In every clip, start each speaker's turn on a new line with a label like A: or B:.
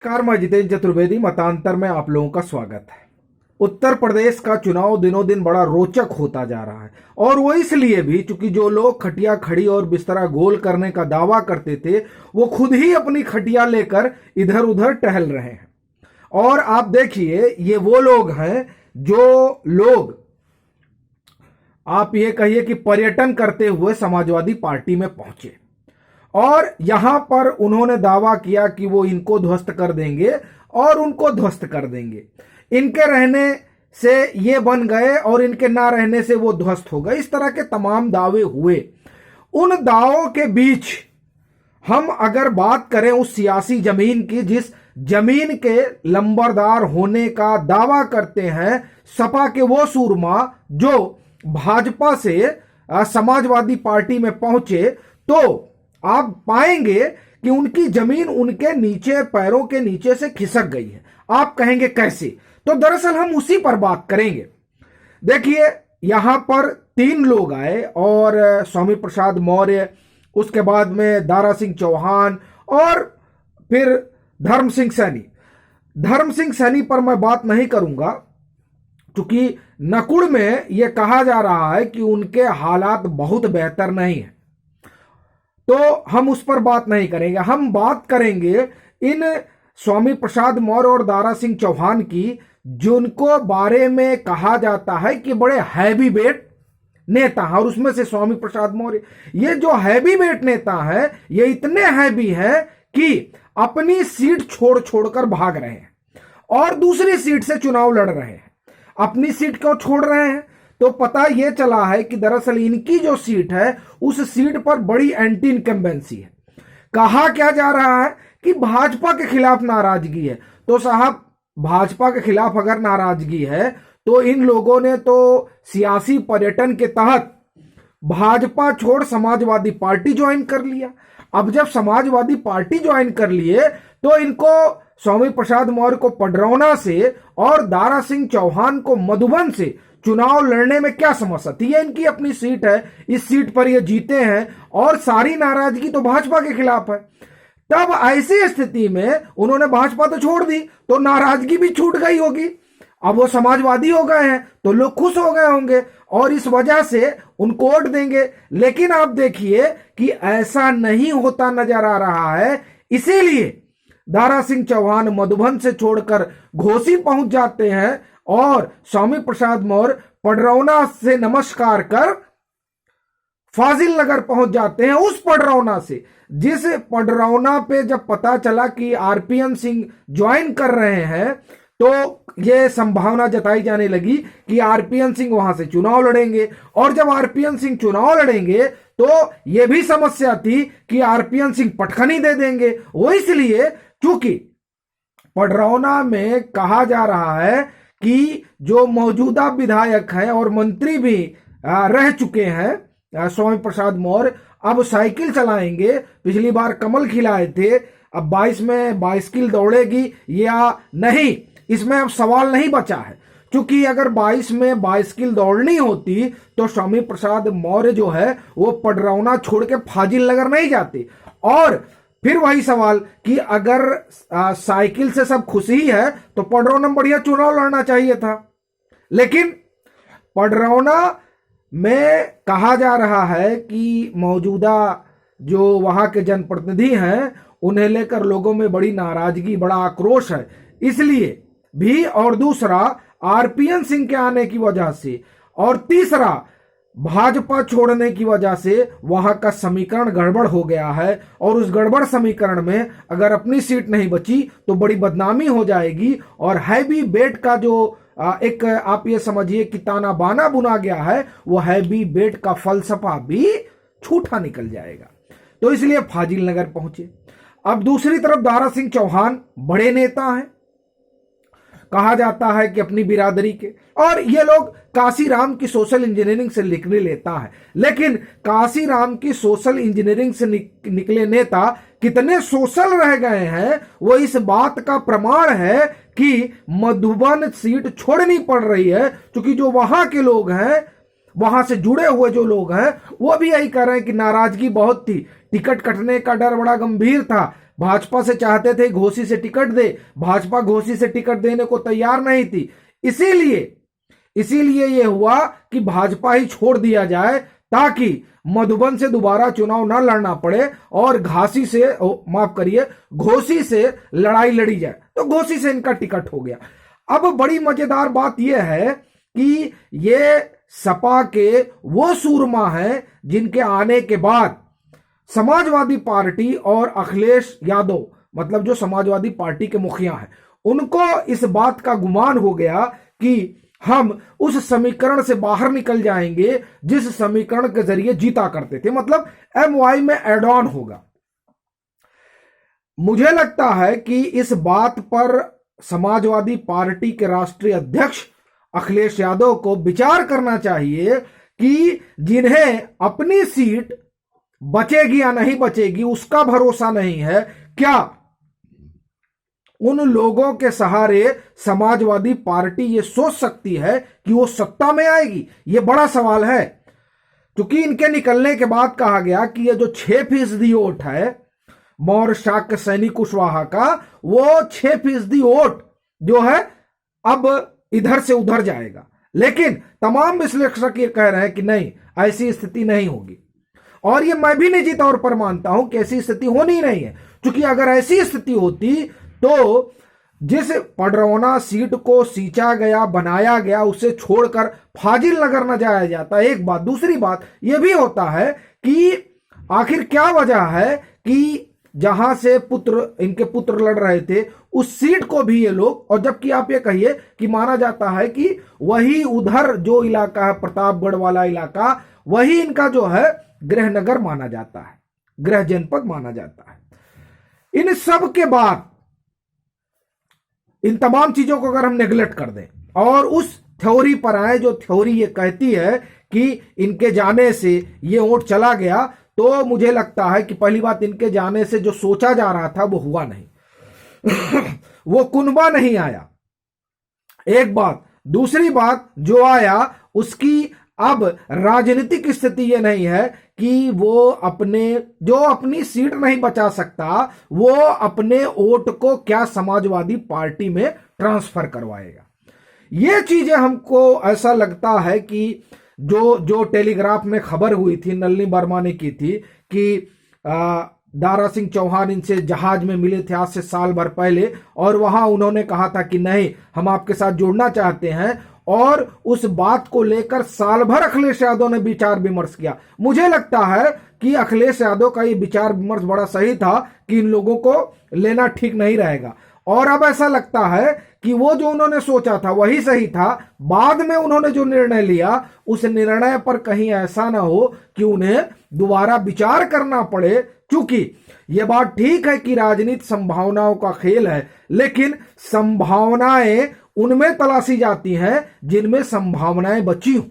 A: नमस्कार, मैं जितेंद्र चतुर्वेदी। मतांतर में आप लोगों का स्वागत है। उत्तर प्रदेश का चुनाव दिनों दिन बड़ा रोचक होता जा रहा है, और वो इसलिए भी क्योंकि जो लोग खटिया खड़ी और बिस्तरा गोल करने का दावा करते थे, वो खुद ही अपनी खटिया लेकर इधर उधर टहल रहे हैं। और आप देखिए, ये वो लोग हैं जो लोग, आप ये कहिए कि पर्यटन करते हुए समाजवादी पार्टी में पहुंचे और यहां पर उन्होंने दावा किया कि वो इनको ध्वस्त कर देंगे और उनको ध्वस्त कर देंगे। इनके रहने से ये बन गए और इनके ना रहने से वो ध्वस्त हो गए। इस तरह के तमाम दावे हुए। उन दावों के बीच हम अगर बात करें उस सियासी जमीन की, जिस जमीन के लंबरदार होने का दावा करते हैं सपा के वो सूरमा जो भाजपा से समाजवादी पार्टी में पहुंचे, तो आप पाएंगे कि उनकी जमीन उनके नीचे, पैरों के नीचे से खिसक गई है। आप कहेंगे कैसे? तो दरअसल हम उसी पर बात करेंगे। देखिए, यहां पर 3 लोग आए और स्वामी प्रसाद मौर्य, उसके बाद में दारा सिंह चौहान और फिर धर्म सिंह सैनी। धर्म सिंह सैनी पर मैं बात नहीं करूंगा क्योंकि नकुड़ में यह कहा जा रहा है कि उनके हालात बहुत बेहतर नहीं है, तो हम उस पर बात नहीं करेंगे। हम बात करेंगे इन स्वामी प्रसाद मौर्य और दारा सिंह चौहान की, जिनको बारे में कहा जाता है कि बड़े हैवी वेट नेता हैं। और उसमें से स्वामी प्रसाद मौर्य, ये जो हैवी वेट नेता है, ये इतने हैवी हैं कि अपनी सीट छोड़ छोड़कर भाग रहे हैं और दूसरी सीट से चुनाव लड़ रहे हैं। अपनी सीट क्यों छोड़ रहे हैं? तो पता यह चला है कि दरअसल इनकी जो सीट है, उस सीट पर बड़ी एंटी इनकम्बेंसी है। कहा क्या जा रहा है कि भाजपा के खिलाफ नाराजगी है। तो साहब, भाजपा के खिलाफ अगर नाराजगी है तो इन लोगों ने तो सियासी पर्यटन के तहत भाजपा छोड़ समाजवादी पार्टी ज्वाइन कर लिया। अब जब समाजवादी पार्टी ज्वाइन कर लिए तो इनको स्वामी प्रसाद मौर्य को पडरौना से और दारा सिंह चौहान को मधुबन से चुनाव लड़ने में क्या समस्या थी? ये इनकी अपनी सीट है, इस सीट पर ये जीते हैं और सारी नाराजगी तो भाजपा के खिलाफ है। तब ऐसी स्थिति में उन्होंने भाजपा तो छोड़ दी, तो नाराजगी भी छूट गई होगी। अब वो समाजवादी हो गए हैं तो लोग खुश हो गए होंगे और इस वजह से उनको वोट देंगे। लेकिन आप देखिए कि ऐसा नहीं होता नजर आ रहा है। इसीलिए दारा सिंह चौहान मधुबन से छोड़कर घोसी पहुंच जाते हैं और स्वामी प्रसाद मौर्य पडरौना से नमस्कार कर फाजिल नगर पहुंच जाते हैं। उस पडरौना से, जिस पडरौना पे जब पता चला कि आरपीएन सिंह ज्वाइन कर रहे हैं, तो यह संभावना जताई जाने लगी कि आरपीएन सिंह वहां से चुनाव लड़ेंगे। और जब आरपीएन सिंह चुनाव लड़ेंगे तो यह भी समस्या थी कि आरपीएन सिंह पटखनी दे देंगे। वो इसलिए क्योंकि पडरौना में कहा जा रहा है कि जो मौजूदा विधायक हैं और मंत्री भी रह चुके हैं स्वामी प्रसाद मौर्य, अब साइकिल चलाएंगे। पिछली बार कमल खिलाए थे, अब 22 में बाइसिकल दौड़ेगी या नहीं, इसमें अब सवाल नहीं बचा है। क्योंकि अगर 22 में बाइसिकल दौड़नी होती तो स्वामी प्रसाद मौर्य जो है वो पडरौना छोड़ के फाजिल नगर नहीं जाते। और फिर वही सवाल कि अगर साइकिल से सब खुशी है तो पडरौना में बढ़िया चुनाव लड़ना चाहिए था। लेकिन पडरौना में कहा जा रहा है कि मौजूदा जो वहां के जनप्रतिनिधि हैं, उन्हें लेकर लोगों में बड़ी नाराजगी, बड़ा आक्रोश है। इसलिए भी, और दूसरा आरपीएन सिंह के आने की वजह से, और तीसरा भाजपा छोड़ने की वजह से वहां का समीकरण गड़बड़ हो गया है। और उस गड़बड़ समीकरण में अगर अपनी सीट नहीं बची तो बड़ी बदनामी हो जाएगी। और हैवी बेट का जो एक, आप ये समझिए कि ताना बाना बुना गया है, वो हैवी बेट का फलसफा भी छूटा निकल जाएगा। तो इसलिए फाजिल नगर पहुंचे। अब दूसरी तरफ दारा सिंह चौहान बड़े नेता हैं, कहा जाता है कि अपनी बिरादरी के, और ये लोग काशीराम की सोशल इंजीनियरिंग से निकले नेता है। लेकिन काशीराम की सोशल इंजीनियरिंग से निकले नेता कितने सोशल रह गए हैं, वो इस बात का प्रमाण है कि मधुबन सीट छोड़नी पड़ रही है। क्योंकि जो वहां के लोग हैं, वहां से जुड़े हुए जो लोग हैं, वो भी यही कह रहे हैं कि नाराजगी बहुत थी, टिकट कटने का डर बड़ा गंभीर था, भाजपा से चाहते थे घोसी से टिकट दे, भाजपा घोसी से टिकट देने को तैयार नहीं थी। इसीलिए यह हुआ कि भाजपा ही छोड़ दिया जाए ताकि मधुबन से दोबारा चुनाव न लड़ना पड़े और घोसी से लड़ाई लड़ी जाए। तो घोसी से इनका टिकट हो गया। अब बड़ी मजेदार बात यह है कि ये सपा के वो सूरमा हैं जिनके आने के बाद समाजवादी पार्टी और अखिलेश यादव, मतलब जो समाजवादी पार्टी के मुखिया हैं, उनको इस बात का गुमान हो गया कि हम उस समीकरण से बाहर निकल जाएंगे जिस समीकरण के जरिए जीता करते थे, मतलब MY में एड ऑन होगा। मुझे लगता है कि इस बात पर समाजवादी पार्टी के राष्ट्रीय अध्यक्ष अखिलेश यादव को विचार करना चाहिए कि जिन्हें अपनी सीट बचेगी या नहीं बचेगी उसका भरोसा नहीं है, क्या उन लोगों के सहारे समाजवादी पार्टी ये सोच सकती है कि वो सत्ता में आएगी? ये बड़ा सवाल है, क्योंकि इनके निकलने के बाद कहा गया कि ये जो 6% वोट है मौर्य शाक्य सैनी कुशवाहा का, वो 6% वोट जो है अब इधर से उधर जाएगा। लेकिन तमाम विश्लेषक ये कह रहे हैं कि नहीं, ऐसी स्थिति नहीं होगी। और ये मैं भी निजी तौर पर मानता हूं कि ऐसी स्थिति होनी ही नहीं है, क्योंकि अगर ऐसी स्थिति होती तो जिस पडरौना सीट को सींचा गया, बनाया गया, उसे छोड़कर फाजिल नगर न जाया जाता। एक बात। दूसरी बात यह भी होता है कि आखिर क्या वजह है कि जहां से इनके पुत्र लड़ रहे थे उस सीट को भी ये लोग, और जबकि आप ये कहिए कि माना जाता है कि वही उधर जो इलाका है प्रतापगढ़ वाला इलाका, वही इनका जो है गृह नगर माना जाता है, गृह जनपद माना जाता है। इन सब के बाद इन तमाम चीजों को अगर हम नेग्लेक्ट कर दें और उस थ्योरी पर आए जो थ्योरी ये कहती है कि इनके जाने से ये वोट चला गया, तो मुझे लगता है कि पहली बात, इनके जाने से जो सोचा जा रहा था वो हुआ नहीं वो कुनबा नहीं आया, एक बात। दूसरी बात, जो आया उसकी अब राजनीतिक स्थिति ये नहीं है कि वो अपनी सीट नहीं बचा सकता, वो अपने वोट को क्या समाजवादी पार्टी में ट्रांसफर करवाएगा। ये चीजें हमको ऐसा लगता है कि जो टेलीग्राफ में खबर हुई थी, नलिनी वर्मा ने की थी कि दारा सिंह चौहान इनसे जहाज में मिले थे आज से साल भर पहले, और वहां उन्होंने कहा था कि नहीं, हम आपके साथ जुड़ना चाहते हैं, और उस बात को लेकर साल भर अखिलेश यादव ने विचार विमर्श किया। मुझे लगता है कि अखिलेश यादव का ये विचार विमर्श बड़ा सही था कि इन लोगों को लेना ठीक नहीं रहेगा, और अब ऐसा लगता है कि वो जो उन्होंने सोचा था वही सही था। बाद में उन्होंने जो निर्णय लिया उस निर्णय पर कहीं ऐसा ना हो कि उन्हें दोबारा विचार करना पड़े, क्योंकि यह बात ठीक है कि राजनीति संभावनाओं का खेल है, लेकिन संभावनाएं उनमें तलाशी जाती हैं जिनमें संभावनाएं बची हो।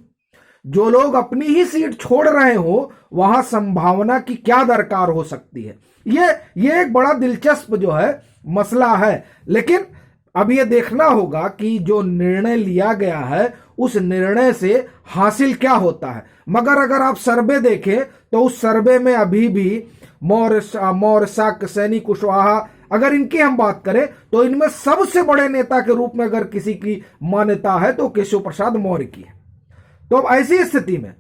A: जो लोग अपनी ही सीट छोड़ रहे हो, वहां संभावना की क्या दरकार हो सकती है? ये एक बड़ा दिलचस्प जो है मसला है। लेकिन अब ये देखना होगा कि जो निर्णय लिया गया है उस निर्णय से हासिल क्या होता है। मगर अगर आप सर्वे देखें तो उस सर्वे में अभी भी मौर्य शाक्य सैनी कुशवाहा, अगर इनकी हम बात करें तो इनमें सबसे बड़े नेता के रूप में अगर किसी की मान्यता है तो केशव प्रसाद मौर्य की है। तो अब ऐसी स्थिति में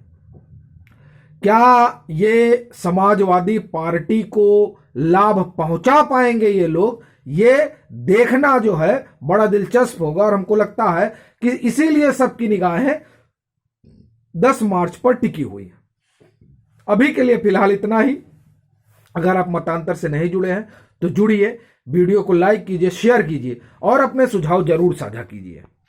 A: क्या ये समाजवादी पार्टी को लाभ पहुंचा पाएंगे ये लोग? ये देखना जो है बड़ा दिलचस्प होगा, और हमको लगता है कि इसीलिए सबकी निगाहें 10 मार्च पर टिकी हुई है। अभी के लिए फिलहाल इतना ही। अगर आप मतांतर से नहीं जुड़े हैं तो जुड़िए, वीडियो को लाइक कीजिए, शेयर कीजिए और अपने सुझाव जरूर साझा कीजिए।